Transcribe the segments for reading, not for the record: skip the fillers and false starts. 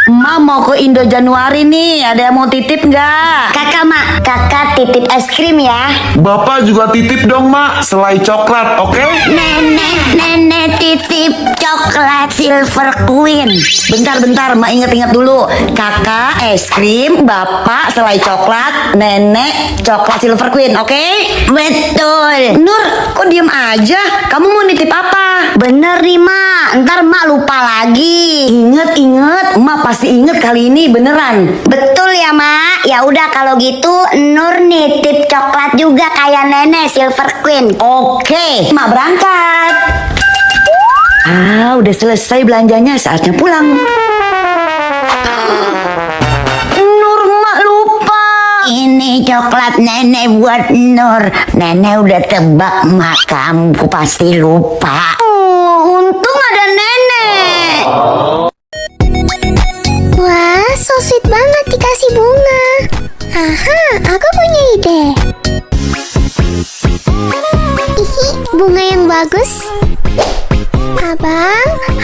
Emak mau ke Indo Januari nih. Ada yang mau titip nggak? Kakak, Mak. Kakak titip es krim ya. Bapak juga titip dong, Mak. Selai coklat, oke? Nenek titip coklat Silver Queen. Bentar, Mak inget-inget dulu. Kakak es krim, bapak selai coklat, nenek coklat Silver Queen, oke? Betul. Nur, kok diem aja? Kamu mau nitip apa? Bener nih, Mak. Ntar Mak lupa lagi. Inget, Emak pasti inget kali ini beneran. Betul ya, Mak. Ya udah kalau gitu Nur nitip coklat juga kayak nenek Silver Queen. Oke, Emak berangkat. Udah selesai belanjanya, saatnya pulang. Nur, Emak lupa. Ini coklat nenek buat Nur. Nenek udah tebak, Mak. Kamu pasti lupa. Untung ada nenek. Wah, so sweet banget dikasih bunga. Aha, aku punya ide. Hihi, bunga yang bagus.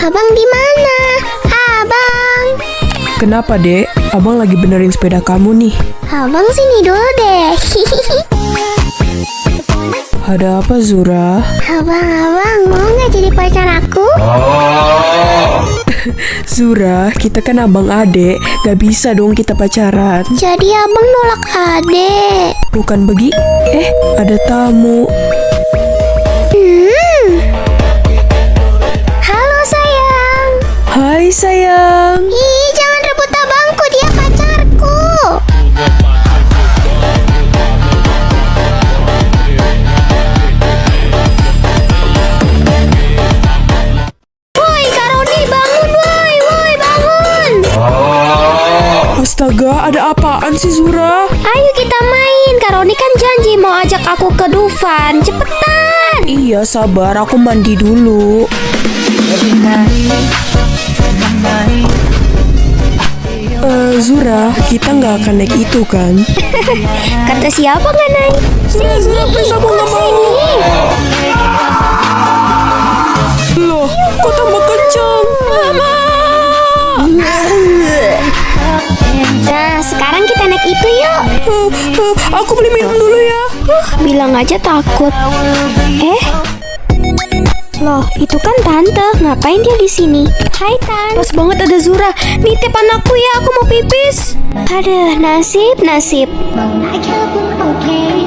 Abang di mana? Abang. Kenapa, Dek? Abang lagi benerin sepeda kamu nih. Abang sini dulu deh. Hihihi. Ada apa, Zura? Abang, mau nggak jadi pacar aku? Zura, kita kan abang adek. Gak bisa dong kita pacaran. Jadi abang nolak adek. Bukan begitu? Ada tamu. Halo sayang. Hai, sayang. Ih, jangan rebut abangku, dia pacarku. Woi, Karoni, bangun woi, bangun. Astaga, ada apaan sih, Zura? Ayo kita main. Karoni kan janji mau ajak aku ke Dufan. Cepetan. Iya, sabar. Aku mandi dulu. Zura, kita nggak akan naik itu kan? Kata siapa nggak naik? Sini, ikut sini. Loh, kok tambah kencang? Mama! Nah, sekarang kita naik itu yuk. Aku beli minum dulu ya. Bilang aja takut. Loh, itu kan tante. Ngapain dia di sini? Hai, Tan. Pas banget ada Zura. Nitip anakku ya, aku mau pipis. Aduh, nasib.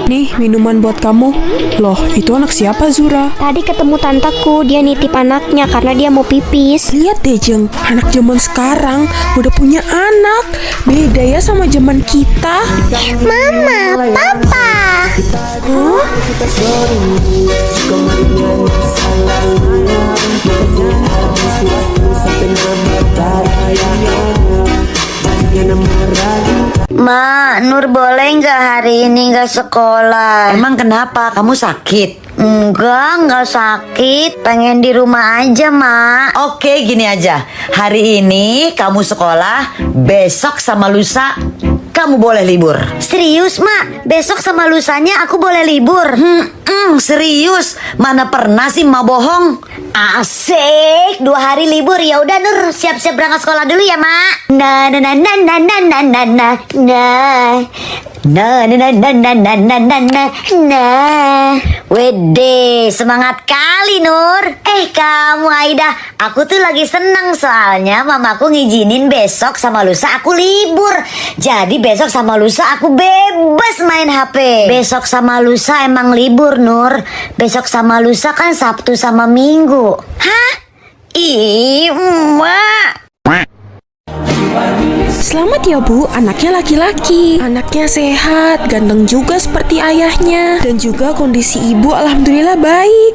Nih, minuman buat kamu. Loh, itu anak siapa, Zura? Tadi ketemu tanteku, dia nitip anaknya karena dia mau pipis. Lihat deh, Jeng. Anak zaman sekarang udah punya anak. Beda ya sama zaman kita. Mama, Papa. Mak, Nur boleh nggak hari ini nggak sekolah? Emang kenapa? Kamu sakit? Nggak sakit. Pengen di rumah aja, Mak. Oke, gini aja. Hari ini kamu sekolah, besok sama lusa kamu boleh libur. Serius, Mak? Besok sama lusanya aku boleh libur? Serius? Mana pernah sih Mak bohong? Asik, 2 hari libur. Ya udah Nur, siap-siap berangkat sekolah dulu ya, Mak. Wede, semangat kali Nur. Kamu Aida, aku tuh lagi seneng soalnya mamaku ngizinin besok sama lusa aku libur. Jadi besok sama lusa aku bebas main HP. Besok sama lusa emang libur Nur. Besok sama lusa kan Sabtu sama Minggu. Hah? Ih, Emak. Selamat ya, Bu. Anaknya laki-laki. Anaknya sehat, ganteng juga seperti ayahnya. Dan juga kondisi ibu alhamdulillah baik.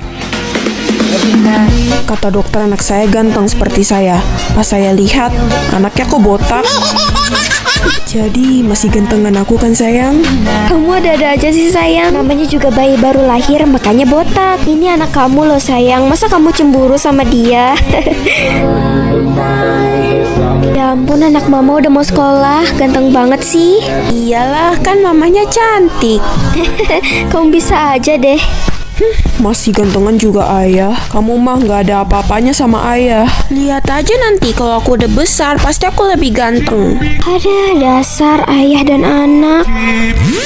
Kata dokter anak saya ganteng seperti saya. Pas saya lihat, anaknya kok botak. Jadi masih gantengan aku kan, sayang? Kamu ada-ada aja sih, sayang. Namanya juga bayi baru lahir, makanya botak. Ini anak kamu loh, sayang. Masa kamu cemburu sama dia? Ya ampun, anak mama udah mau sekolah. Ganteng banget sih. Iyalah, kan mamanya cantik. Kamu bisa aja deh. Masih gantengan juga ayah. Kamu mah nggak ada apa-apanya sama ayah. Lihat aja nanti kalau aku udah besar, pasti aku lebih ganteng. Ada dasar ayah dan anak.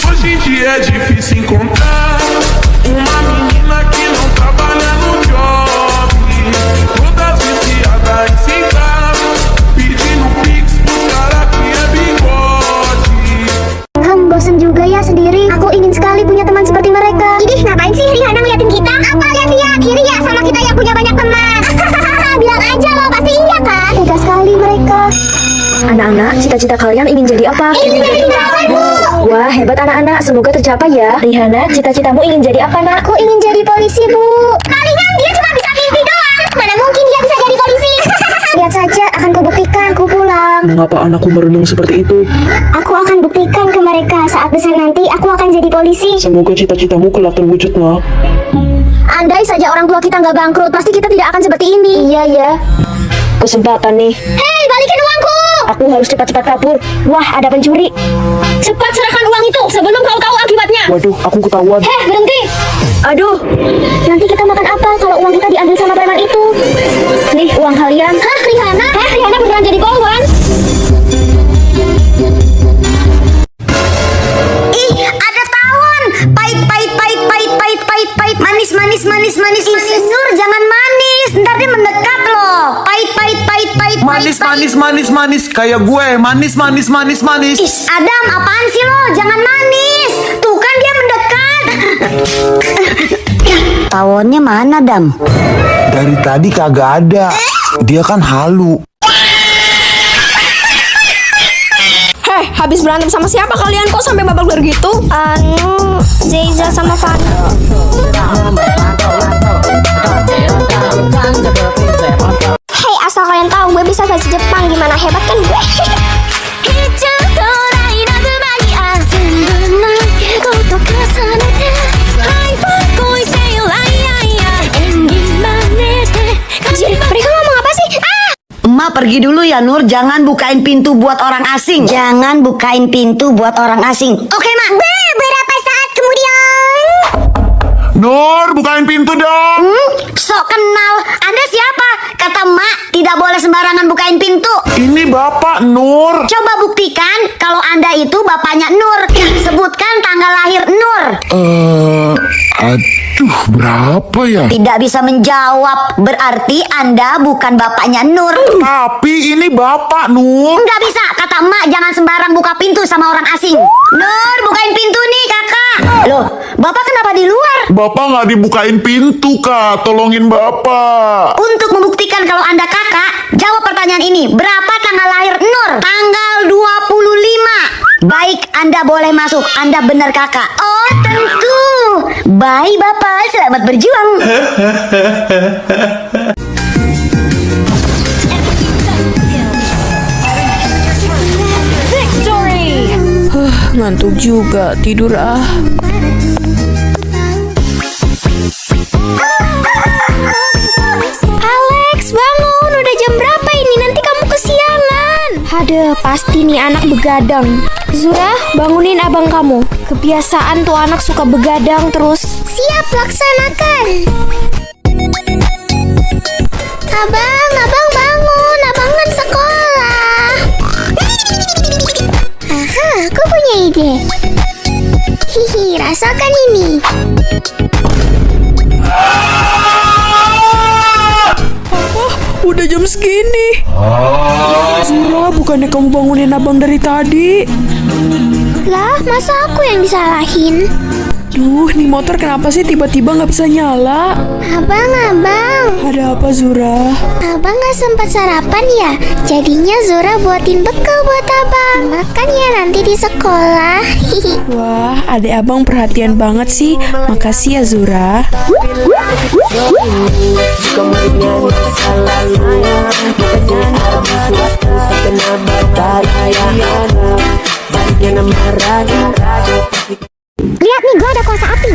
Hoje em dia é difícil encontrar uma menina que não trabalha no job, toda viciada em sentar, pedindo pix pros cara que é bigode. Bosan juga ya sendiri. Aku ingin sekali punya teman seperti mereka. Idih, ngapain sih Rihanna ngeliatin kita? Apa lihat-lihat? Iri ya sama kita yang punya banyak teman. Bilang aja loh, pasti iya kan? Tega sekali mereka. Anak-anak, cita-cita kalian ingin jadi apa? Ingin jadi dosen, Bu. Wah, hebat anak-anak. Semoga tercapai ya. Rihanna, cita-citamu ingin jadi apa, nak? Aku ingin jadi polisi, Bu. Palingan dia cuma bisa mimpi doang. Mana mungkin dia bisa jadi polisi? Lihat saja, akan kubuktikan. Ku pulang. Mengapa anakku merenung seperti itu? Aku akan buktikan ke mereka. Saat besar nanti, aku akan jadi polisi. Semoga cita-citamu kelak terwujud, nak. Andai saja orang tua kita nggak bangkrut, pasti kita tidak akan seperti ini. Iya ya. Kesempatan nih. Hei, balikin uangku! Aku harus cepat-cepat kabur. Wah, ada pencuri. Cepat serahkan uang itu sebelum kau tahu akibatnya. Waduh, aku ketahuan. Berhenti! Aduh, Nanti kita makan apa kalau uang kita diambil sama preman itu? nih uang kalian. Hah, Rihanna? Rihanna beneran jadi korban? Ih, ada tawon. Pahit, pahit, pahit, pahit, pahit, pahit, pahit. Manis, manis, manis, manis, manis. Nur, jangan manis. Ntar dia mendekat loh. Pahit, pahit, pahit, pahit, Manis, pahit, manis, manis, manis. Kayak gue, manis, manis, manis, manis. Ih, Adam, apaan sih lo? Jangan manis. Tuh kan dia mendekat. Tawonnya mana, Dam? Dari tadi kagak ada. Dia kan halu. Heh, habis berantem sama siapa kalian kok sampai babak belur gitu? Zeza sama Fana. Hei, asal kalian tahu gue bisa bahasa Jepang, gimana hebat kan gue? Anjir, mereka ngomong apa sih? Emak pergi dulu ya Nur, jangan bukain pintu buat orang asing. Jangan bukain pintu buat orang asing. Oke, Mak. Beberapa saat kemudian. Nur, bukain pintu dong. Sok kenal. Anda siapa? Kata Mak, tidak boleh sembarangan bukain pintu. Ini Bapak Nur. Coba buktikan kalau Anda itu bapaknya Nur. Sebutkan tanggal lahir Nur. Aduh, berapa ya? Tidak bisa menjawab. Berarti Anda bukan bapaknya Nur. Tapi ini Bapak Nur. Nggak bisa. Kata Mak, jangan sembarang buka pintu sama orang asing. Nur, bukain pintu nih, Kakak. Loh, Bapak kenapa di luar? Bapak nggak dibukain pintu, Kak. Tolongin Bapak. Untuk membuktikan kalau Anda kakak, jawab pertanyaan ini. Berapa tanggal lahir Nur? Tanggal 25. Baik, Anda boleh masuk. Anda benar kakak. Oh, tentu. Baik, Bapak. Selamat berjuang. Ngantuk juga, tidur ah. Alex, bangun. Udah jam berapa ini? Nanti kamu kesiangan. Aduh, pasti nih anak begadang. Zura, bangunin abang kamu. Kebiasaan tuh anak suka begadang terus. Siap, laksanakan. Abang bangun. Abang kan sekolah. Aha, aku punya ide. Hihi, rasakan ini. Udah jam segini. Zura, bukannya kamu bangunin abang dari tadi? Lah, masa aku yang disalahin? Duh, nih motor kenapa sih tiba-tiba nggak bisa nyala? Abang. Ada apa, Zura? Abang gak sempat sarapan ya? Jadinya Zura buatin bekal buat abang. Makan ya nanti di sekolah. Wah, adek abang perhatian banget sih. Makasih ya, Zura. Lihat nih, gue ada kuasa api.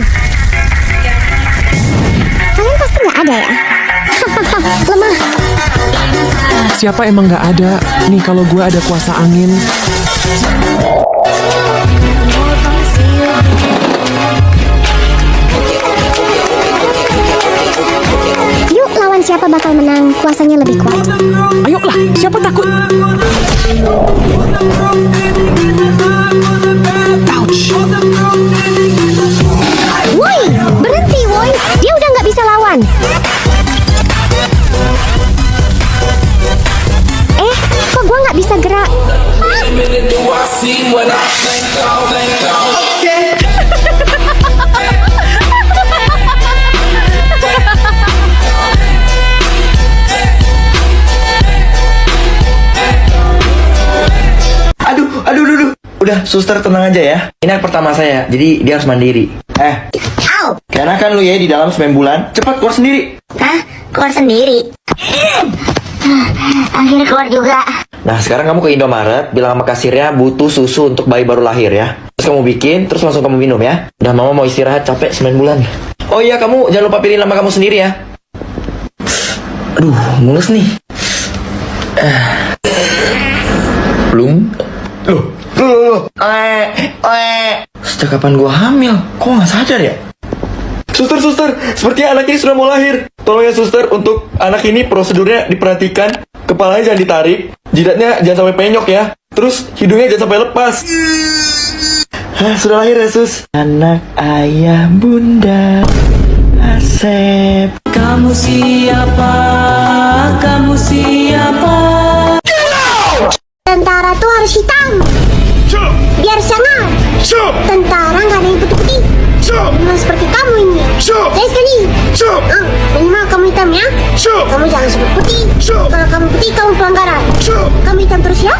Kalian pasti gak ada ya? Lemah. Siapa emang nggak ada? Nih kalau gue ada kuasa angin. Pertarungan siapa bakal menang, kuasanya lebih kuat. Ayolah, siapa takut? Woi, berhenti woi. Dia udah nggak bisa lawan. Kok gua nggak bisa gerak? Aduh. Udah, suster tenang aja ya. Ini anak pertama saya, jadi dia harus mandiri. Au. Karena kan lu ya di dalam 9 bulan, cepat keluar sendiri. Hah? Keluar sendiri? Akhirnya keluar juga. Nah, sekarang kamu ke Indomaret, bilang sama kasirnya butuh susu untuk bayi baru lahir ya. Terus kamu bikin, terus langsung kamu minum ya. Udah, mama mau istirahat, capek 9 bulan. Oh iya, kamu jangan lupa pilih nama kamu sendiri ya. Aduh, mulus nih. Belum? Loh. Sejak kapan gua hamil? Kok nggak sadar ya? Suster, sepertinya anak ini sudah mau lahir. Tolong ya suster, untuk anak ini prosedurnya diperhatikan. Kepalanya jangan ditarik, jidatnya jangan sampai penyok ya. Terus hidungnya jangan sampai lepas. Sudah lahir ya sus. Anak ayah bunda Asep. Kamu siapa? Tentara tuh harus hitam. Biar sangar. Tentara nggak ada yang putih-putih. Nah, seperti kamu ini. Saya sekali. Minimal kamu hitam ya. Kamu jangan sebut putih. Kalau kamu putih, kamu pelanggaran. Kamu hitam terus ya.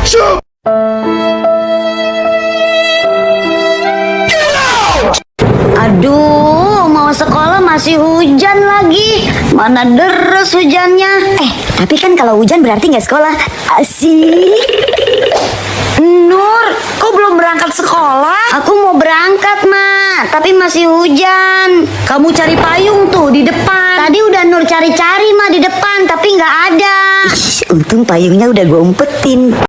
Aduh, mau sekolah masih hujan lagi. Mana deres hujannya. Tapi kan kalau hujan berarti nggak sekolah. Asik. Nur, kok belum berangkat sekolah? Aku mau berangkat, Ma. Tapi masih hujan. Kamu cari payung tuh di depan. Tadi udah Nur cari-cari, Ma, di depan. Tapi nggak ada. Untung payungnya udah gue umpetin.